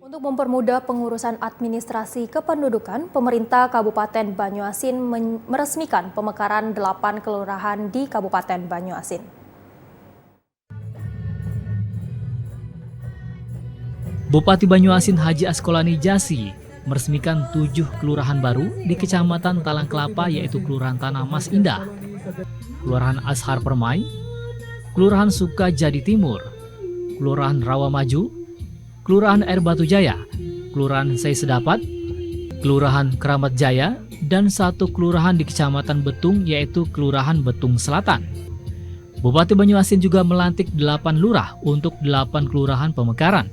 Untuk mempermudah pengurusan administrasi kependudukan, pemerintah Kabupaten Banyuasin meresmikan pemekaran 8 kelurahan di Kabupaten Banyuasin. Bupati Banyuasin Haji Askolani Jasi meresmikan 7 kelurahan baru di Kecamatan Talang Kelapa, yaitu Kelurahan Tanah Mas Indah, Kelurahan Ashar Permai, Kelurahan Sukajadi Timur, Kelurahan Rawamaju, Kelurahan Air Batu Jaya, Kelurahan Sei Sedapat, Kelurahan Keramat Jaya, dan 1 kelurahan di Kecamatan Betung, yaitu Kelurahan Betung Selatan. Bupati Banyuasin juga melantik 8 lurah untuk 8 kelurahan pemekaran.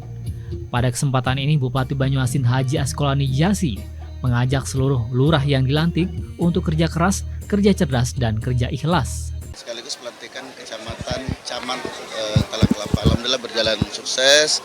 Pada kesempatan ini, Bupati Banyuasin Haji Askolani Jasi mengajak seluruh lurah yang dilantik untuk kerja keras, kerja cerdas, dan kerja ikhlas. Sekaligus pelantikan kecamatan Camat Talang Kelapa. Alhamdulillah berjalan sukses.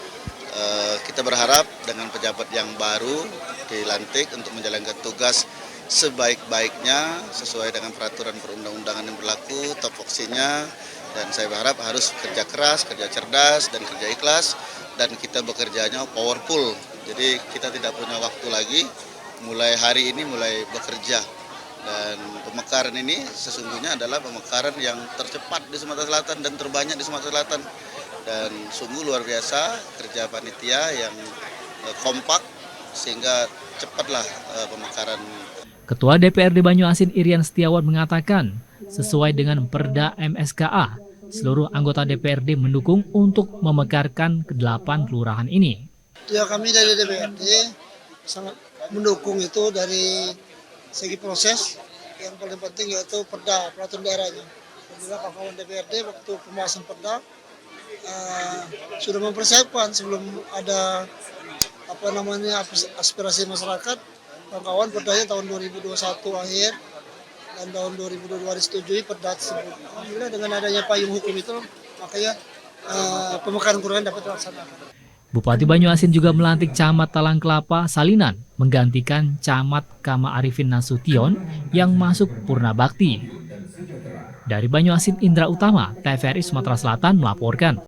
Kita berharap dengan pejabat yang baru dilantik untuk menjalankan tugas sebaik-baiknya sesuai dengan peraturan perundang-undangan yang berlaku, topoksinya, dan saya berharap harus kerja keras, kerja cerdas, dan kerja ikhlas, dan kita bekerjanya powerful. Jadi kita tidak punya waktu lagi, mulai hari ini mulai bekerja. Dan pemekaran ini sesungguhnya adalah pemekaran yang tercepat di Sumatera Selatan dan terbanyak di Sumatera Selatan. Dan sungguh luar biasa kerja panitia yang kompak sehingga cepatlah pemekaran. Ketua DPRD Banyuasin Irian Setiawan mengatakan, sesuai dengan Perda MSKA, seluruh anggota DPRD mendukung untuk memekarkan ke-8 kelurahan ini. Ya, kami dari DPRD sangat mendukung itu dari segi proses. Yang paling penting yaitu Perda, peraturan daerahnya. Alhamdulillah kawan-kawan DPRD waktu pembahasan Perda sudah mempersiapkan sebelum ada aspirasi masyarakat. Kawan-kawan Perdanya tahun 2021 akhir dan tahun 2022 disetujui Perda tersebut. Alhamdulillah dengan adanya payung hukum itu makanya pemekaran kelurahan dapat dilaksanakan. Bupati Banyuasin juga melantik Camat Talang Kelapa Salinan menggantikan Camat Kama Arifin Nasution yang masuk Purna Bakti. Dari Banyuasin, Indra Utama, TVRI Sumatera Selatan melaporkan.